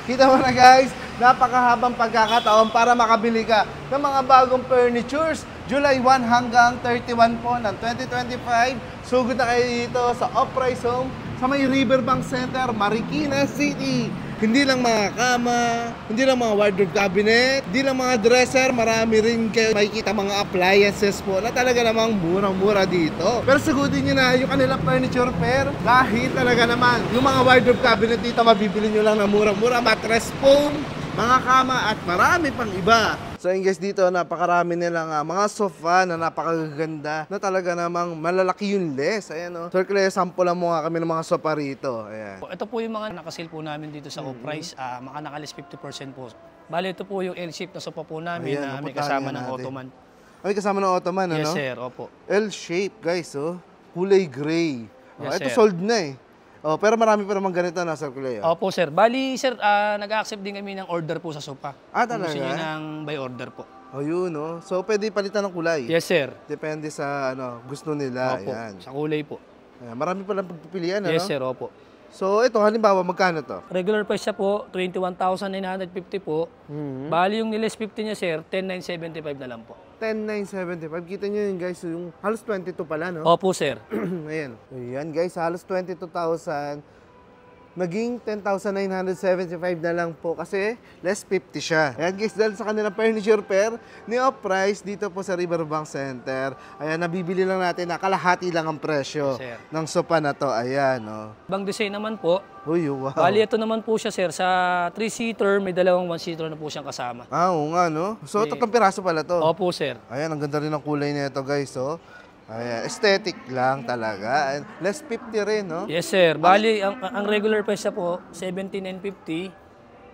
Kita mo na guys, napakahabang pagkakataon para makabili ka ng mga bagong furnitures. July 1 hanggang 31 po ng 2025. Sugod na kayo dito sa Off-Price Home sa may Riverbank Center, Marikina City. Hindi lang mga kama, hindi lang mga wardrobe cabinet, hindi lang mga dresser, marami rin kayo makikita mga appliances po na talaga namang murang-mura dito. Pero sagutin nyo na yung kanilang furniture fair dahil talaga naman yung mga wardrobe cabinet dito mabibili nyo lang na murang-mura, mattress foam, mga kama at marami pang iba. So yun guys, dito napakarami nilang mga sofa na napakaganda na talaga namang malalaki yung less. Ayan o. Sir Clay, sample lang mo nga kami ng mga sofa rito. Ayan. Ito po yung mga nakasale po namin dito sa Off-Price. Nakalis 50% po. Bali, ito po yung L-shape na sofa po namin. Ayan, na may kasama ng Ottoman. May kasama ng Ottoman, ano? Yes sir, opo. L-shape guys, oh. Kulay gray. Yes, ito sir. sold na eh. Oh, pero marami pa naman ganito na, Sir Clay. Opo sir. Bali sir, nag-accept din kami ng order po sa sofa. Talaga? Gusto niyo ng by order po. Oh, yun, oh. So, pwede palitan ng kulay. Yes sir. Depende sa gusto nila. Opo, Ayan. sa kulay po. Ayan. Marami palang pagpipilian, ano? Yes sir, opo. So, ito, halimbawa, magkano to? Regular price siya po, 21,950 po. Bali yung niles 50 niya sir, 10,975 na lang po. 10,975. Kita nyo yun, guys. Yung halos 22 pala, no? Opo sir. Ayan. Ayan, guys. Halos 22,000. Naging 10,975 na lang po kasi less 50 siya. Ayan guys, dahil sa kanilang furniture fair ni Off-Price dito po sa Riverbank Center. Ayan, nabibili lang natin na kalahati lang ang presyo Yes, ng sofa na to. Ayan, oh. Bang design naman po. Uy, wow. Bali ito naman po siya sir, sa 3-seater, may dalawang 1-seater na po siyang kasama. Oo nga, no? So, 3 piraso pala to. Opo sir. Ayan, ang ganda rin ng kulay nito guys, oh. Ayan, aesthetic lang talaga. And less 50 rin, no? Yes sir. Bali, ang regular price niya po, 17,950.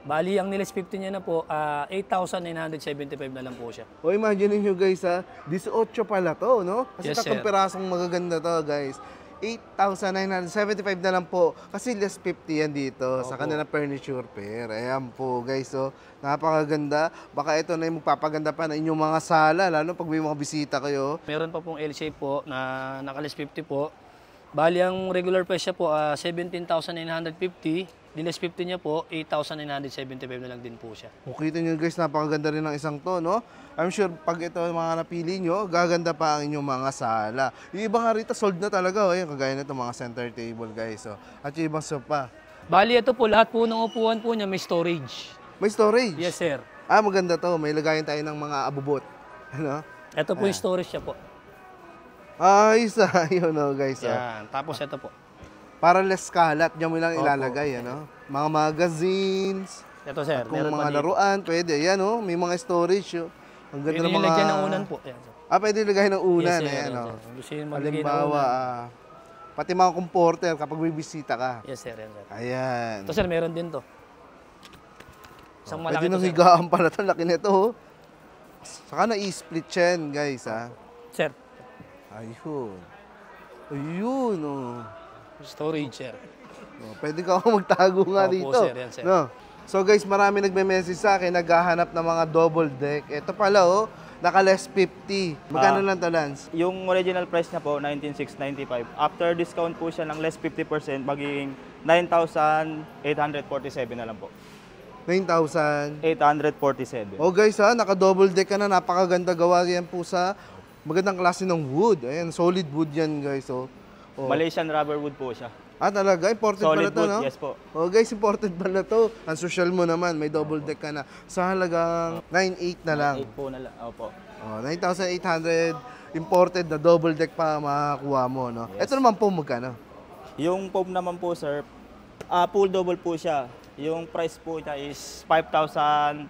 Bali, ang niles 50 niya na po, 8,975 na lang po siya. O imagine niyo guys, 18 pala to, no? Kasi Yes, 3 sir. pirasong magaganda to guys. 8,975 na lang po. Kasi less 50 yan dito sa kanilang furniture fair. Ayan po guys, so napakaganda. Baka ito na yung magpapaganda pa na inyong mga sala, lalo pag may mga bisita kayo. Meron pa pong L-shape po na nakalis 50 po. Bali, ang regular price niya po, 17,950. Niles 50 niya po, 8,975 na lang din po siya. Kita nyo guys, napakaganda rin ng isang to, no? I'm sure pag ito mga napili nyo, gaganda pa ang inyong mga sala. Yung iba nga rito, sold na talaga. Oh. Ayan, kagaya na ito, mga center table guys. Oh. At yung ibang sofa. Bali, ito po, lahat po ng upuan po niya may storage. May storage? Yes sir. Maganda to. May lagayan tayo ng mga abubot. Ano? Ito po yung storage niya po. Isa. Yun, no, guys. Oh. Yan. Tapos ito po. Para less kalat, diyan mo lang ilalagay, ano? Mga magazines, Ito sir. kung Meron mga pa dito. laruan, pwede. Ayan, oh, may mga storage, oh. Ang ganda Pwede ng yung mga... lagyan ng unan po. Yan, sir. Pwede lagay ng unan, Yes, sir. ayan, Yes, oh. sir. Gusto yung maglagay ng Halimbawa, unan. pati mga comforter kapag may bisita ka. Yes sir. Yes, sir. Ayan. Ito sir, meron din to. Isang Pwede malaki to nang sir. higaan pala ito. Laki nito, oh. Saka na-split yan, guys, ha. Sir, Ayun. Ayun, oh. storage sir. Oh, pwede ka ako magtago nga Opo, dito. sir, yan, sir. No? So guys, marami nagme-message sa akin, naghahanap ng mga double deck. Ito pala, oh, naka-less 50. Magkano lang to, Lance? Yung original price niya po, 19,695. After discount po siya ng less 50%, magiging 9,847 na lang po. 9,000. 847. Oh guys, ha, naka-double deck ka na. Napakaganda gawa yan po sa magandang klase ng wood. Ayan, solid wood yan, guys. Oh. Malaysian rubber wood po siya. Talaga? Imported pala Solid to, wood, no? yes po. Oh guys, imported pala to. Ang social mo naman, may double deck ka na. Sa halagang 9,800 na lang. 8 po na lang. Opo. 9,800 imported na double deck pa makakuha mo, no? Yes. Ito naman po magkano? Yung foam naman po, sir, full double po siya. Yung price po niya is 5,050.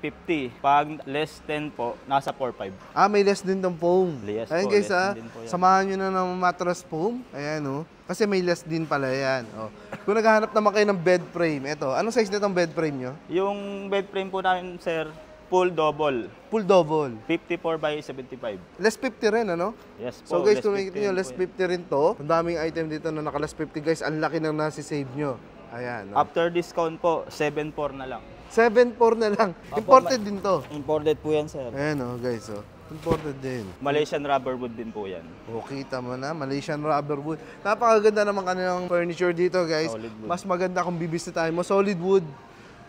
Pag less 10 po, nasa 4,500. May less din tong foam. Yes Ayan po, guys, less din po yan. samahan nyo na ng mattress foam. Ayan, oh. Kasi may less din pala yan. Oh. Kung naghahanap naman kayo ng bed frame, ito, anong size nitong bed frame nyo? Yung bed frame po namin, sir, full double. Full double. 54 by 75. Less 50 rin, ano? Yes po. So guys, less kung nakikita 50 nyo, po less yan. 50 rin to. Ang daming item dito na naka-less 50, guys. Ang laki nang nasi-save nyo. Ayan, no? After discount po, 7,400 na lang. 7,400 na lang. Imported din to. Imported po yan, sir. Ayan, oh, guys, oh. Imported din. Malaysian rubber wood din po yan. O, kita mo na, Malaysian rubber wood. Napakaganda naman kanilang furniture dito, guys. Solid wood. Mas maganda kung bibisitahin mo. Solid wood.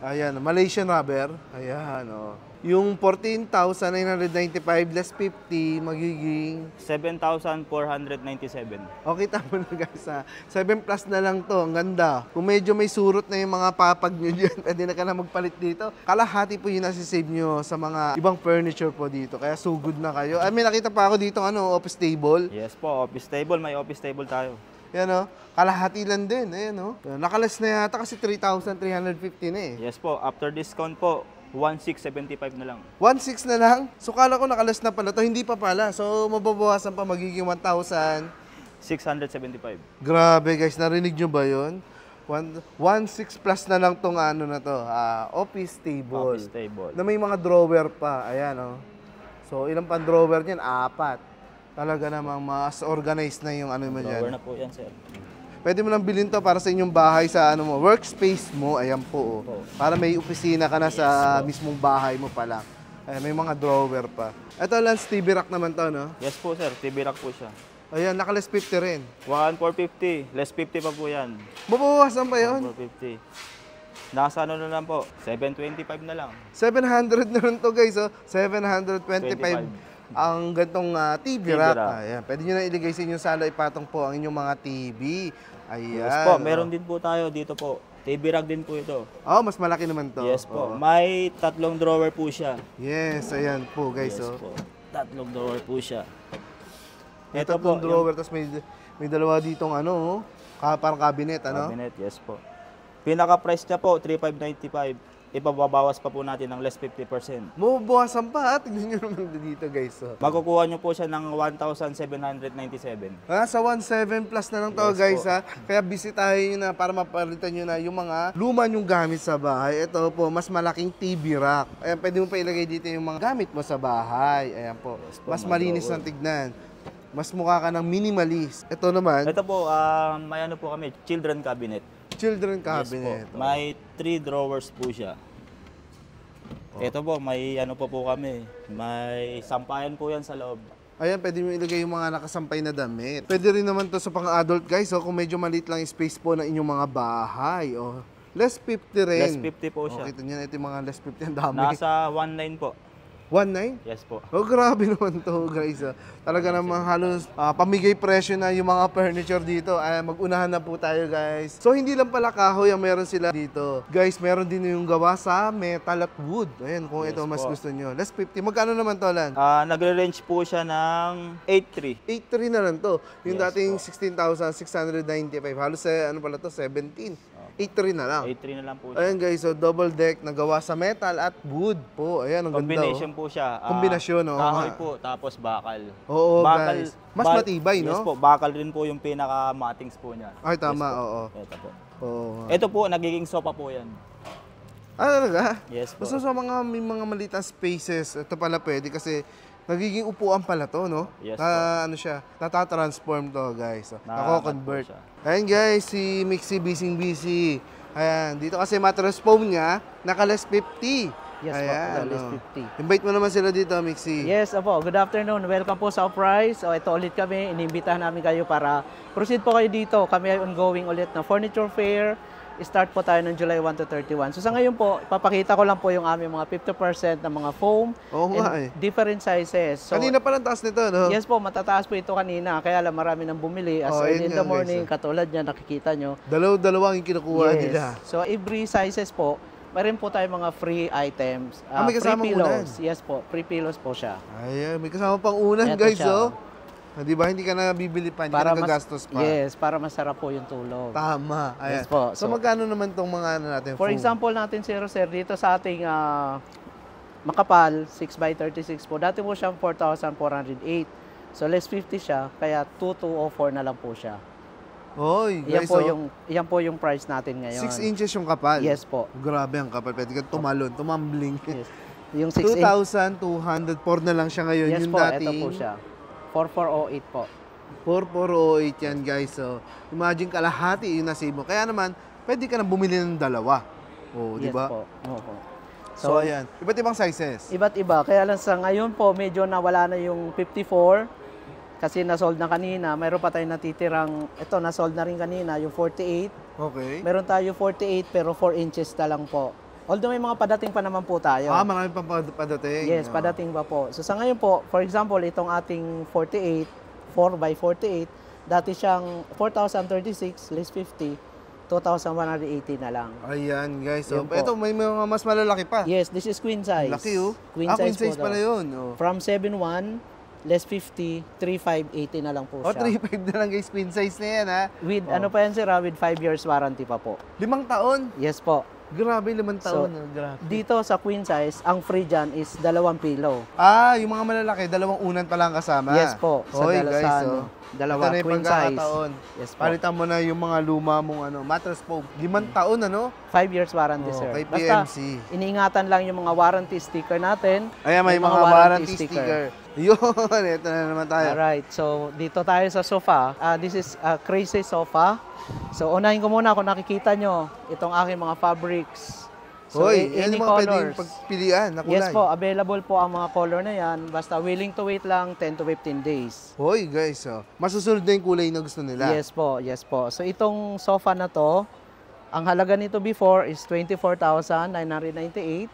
Ayan, Malaysian rubber. Ayan, oh. Yung 14,995 less 50 magiging 7,497. okay, tama na guys ha. 7 plus na lang to. Ang ganda. Kung medyo may surot na yung mga papag nyo dyan, pwede na ka na magpalit dito. Kalahati po yung nasisave nyo sa mga ibang furniture po dito. Kaya sugod na kayo. Ay, may nakita pa ako dito office table. Yes po, office table. May office table tayo. Yan o. Kalahati lang din. Ayan o. Nakalas na yata kasi 3,350 na eh. Yes po, after discount po, 1,675 na lang. 1,600 na lang. So kala ko nakalas na pala to. Hindi pa pala. So mababawasan pa magiging 1,000. 675. Grabe guys, narinig nyo ba yun? 1,600 plus na lang tong ano na to, office table. Office table. Na may mga drawer pa. Ayan o. So ilang pang drawer niyan? 4. Talaga namang mas organized na yung ano mo dyan. Drawer na po yan, sir. Pwede mo lang bilhin to para sa inyong bahay sa ano mo, workspace mo. Ayan po. Oh. Para may opisina ka na sa mismong bahay mo pa lang. Ayan, may mga drawer pa. Ito lang, TV rack naman to, no? Yes po, sir. TV rack po siya. Ayan, naka-less 50 rin. 1,450. Less 50 pa po yan. Mabawasan pa yun? 1,450. Nasa ano na lang po? 725 na lang. 700 na rin to guys, oh. 725 ang gantong TV rack. Ayan, pwede nyo na iligay sa inyong sala, ipatong po ang inyong mga TV. Ayan. Yes po, meron din po tayo dito po. TV rack din po ito. Oh, mas malaki naman to. Yes po. Oo. May 3 drawer po siya. Yes, ayan po guys. Yes Oh. po. 3 drawer po siya. May Ito po, tatlong drawer, tapos may dalawa ditong ano, parang cabinet, ano? cabinet, yes po. Pinaka-price niya po, 3,595. Ipababawas pa po natin ng less 50%. Mababawasan pa, ha? Tignan nyo naman dito guys. Oh. Makukuha nyo po siya ng 1,797. Sa 1,700 plus na lang to Yes guys po. ha. Kaya bisitahin nyo na para mapalitan nyo na yung mga luma nyong gamit sa bahay. Ito po, mas malaking TV rack. Ayan, pwede mo pa ilagay dito yung mga gamit mo sa bahay. Ayan po. Yes po, Mas may malinis drawer. ng tignan. Mas mukha ka ng minimalist. Ito naman, Ito po, may ano po kami, children cabinet. children Yes cabinet. po. May 3 drawers po siya. Ito po, may ano po kami. May sampayan po yan sa loob. Ayan, pwede mo ilagay yung mga nakasampay na damit. Pwede rin naman to sa pang-adult guys, kung medyo maliit lang yung space po ng inyong mga bahay. Less 50 rin. Less 50 po siya. Kita nyo, ito yung mga less 50, ang dami. Nasa 1,900 po. 1,900? Yes po. Oh, grabe naman to guys. Talaga namang halos pamigay presyo na yung mga furniture dito. Mag-unahan na po tayo guys. So hindi lang pala kahoy ang meron sila dito. Guys, meron din yung gawa sa metal at wood. Ayan, kung Yes ito mas po. gusto nyo. Less 50. Magkano naman to, Lan? Nagre-range po siya ng 8,300. 8,300 na lang to. Yung Yes dating po. 16,695. Halos ano pala to, 17. 8,300 na lang. 8,300 na lang po siya. Ayan guys, so double deck na gawa sa metal at wood po. Ayan, ang Combination ganda. po siya. Kombinasyon, oo Kahoy nga. po, tapos bakal. Oo, Bakal, guys. Mas matibay, no? Yes po, bakal rin po yung pinaka-matings po niya. Ay, tama, Yes po. oo. Ito po. Oo. Ito po, nagiging sofa po yan. Talaga? Yes po. Basta sa may mga malitang spaces, ito pala pwede kasi nagiging upuan pala to, no? Yes Ano siya, natatransform to, guys. Nako-convert. po siya. Ayan guys, si Mixie Busy. Ayan, dito kasi mattress foam niya, naka-less 50. Yes po, Ayan, less oh. 50. Invite mo naman sila dito, Mixie. Yes, opo. Good afternoon. Welcome po sa Uprise. Ito ulit kami. Iniimbitahan namin kayo para proceed po kayo dito. Kami ay ongoing ulit na furniture fair. Start po tayo ng July 1 to 31. So sa ngayon po, ipapakita ko lang po yung aming mga 50% na mga foam Oo nga and different sizes. So, Kanina pa lang taas nito, no? yes po, matataas po ito kanina. Kaya lang marami nang bumili. As Oh, early yun in the nga, morning, guys, katulad niya, nakikita nyo. Dalawa yung kinukuha nila. So every sizes po, meron po tayo mga free items. May free kasamang pillows. unan. Yes po, free pillows po siya. Ayan, may kasama pang unan, Eto guys, siya. oh. Di ba, hindi ka na bibili pa, hindi ka nagagastos pa. Yes, para masarap po yung tulog. Tama. Ayan. Yes po. So, magkano naman tong mga ano natin? For foam? example natin, sir, dito sa ating makapal, 6x36 po. Dati po siyang 4,408. So, less 50 siya, kaya 2,204 na lang po siya. Oy, Yan guys, po, oh. yan po yung price natin ngayon. 6 inches yung kapal. Yes po. Grabe ang kapal. Pwede ka tumalon, tumambling. Yes. Yung 6 inches. 2,204 na lang siya ngayon. Yes yung po, dating ito po siya. 4,408 po. 4,408 yan, guys. So, imagine kalahati yung nasave mo. Kaya naman, pwede ka na bumili ng dalawa. Oh, di Yes ba? po. Opo. So, ayan. Iba't ibang sizes. Iba't iba. Kaya lang sa ngayon po, medyo nawala na yung 54. Kasi nasold na kanina. Mayroon pa tayong natitirang, ito, nasold na rin kanina, yung 48. Okay. Meron tayo 48 pero 4 inches na lang po. Although may mga padating pa naman po tayo. Marami pang padating. Yes, padating pa po. So sa ngayon po, for example, itong ating 48, 4x48, dati siyang 4,036 less 50, 2,180 na lang. Ayan, guys. So, Yun po. ito, may mga mas malalaki pa. Yes, this is queen size. Laki, oh. Queen Queen size size po pala daw. yun. Oh. From 7,1 less 50, 3,580 na lang po Oh, siya. 3.5 na lang guys, queen size na yan ha. With ano pa yan sir, with 5 years warranty pa po. 5 taon? Yes po. Grabe, 5 So, taon. Grabe. Dito sa queen size, ang free dyan is 2 pillow. Yung mga malalaki, 2 unan pa lang kasama. Yes po. Sa Hoy, dala- guys, sa oh. dalawa, Ito na yung queen size. pagkakataon. Yes po. Palitan mo na yung mga luma mong mattress foam. 5 taon, ano? 5 years warranty, Oh, sir. kay Basta, PMC. iniingatan lang yung mga warranty sticker natin. Ayan, may mga warranty sticker. Yun, ito na naman tayo. Alright, so dito tayo sa sofa. This is a crazy sofa. So unahin ko muna kung nakikita nyo itong aking mga fabrics. So Hoy, yan any yung mga pwedeng colors. pagpilian na kulay. Yes po, available po ang mga color na yan. Basta willing to wait lang 10 to 15 days. Hoy, guys, masusunod na yung kulay na gusto nila. Yes po, yes po. So itong sofa na to, ang halaga nito before is 24,998.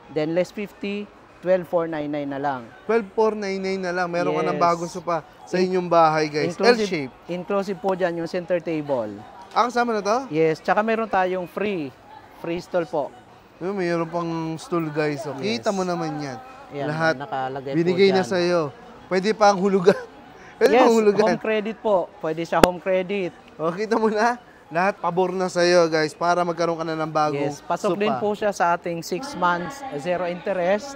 Then less 50, 12,499 na lang. 12,499 na lang. Meron ka ng Yes. bagong sopa sa inyong bahay, guys. L-shape. Inclusive po dyan yung center table. Kasama na to? Yes, tsaka meron tayong free stool po. Mayroon pang stool, guys. So, Yes. kita mo naman yan. Ayan, Lahat nakalagay binigay po na dyan. sa'yo. Pwede pa ang hulugan. Pwede Yes, pang hulugan. home credit po. Pwede siya home credit. Kita mo na. Lahat pabor na sa'yo, guys, para magkaroon ka na ng bagong Yes, pasok sopa. din po siya sa ating 6 months, zero interest,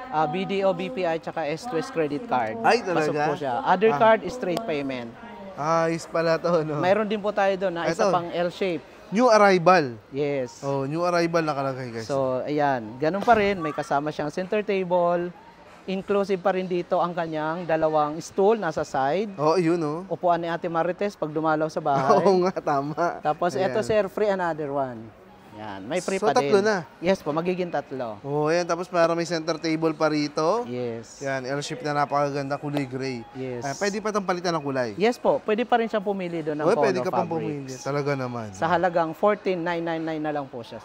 BDO, BPI, tsaka S2S credit card. Ay, Pasok talaga? po siya. Other card is straight payment. Ayos pala to, no? Mayroon din po tayo doon na isa Ito. pang L-shape. New arrival. Yes. New arrival nakalagay, guys. So, ayan. Ganun pa rin. May kasama siyang center table. Inclusive pa rin dito ang kanyang dalawang stool nasa side. Yun, oh. Upuan ni Ate Marites pag dumalaw sa bahay. Oo nga, tama. Tapos Ayan. eto sir, free another one. Yan, may free So, pa din. tatlo na? Yes po, magiging tatlo. Ayan. Tapos para may center table pa rito. Yes. Yan, L-shape na napakaganda, kulay gray. Yes. Pwede pa itong palitan ng kulay. Yes po, pwede pa rin siyang pumili doon ng Pwede color ka pang fabrics. pumili. Talaga naman. Sa halagang 14,999 na lang po siya.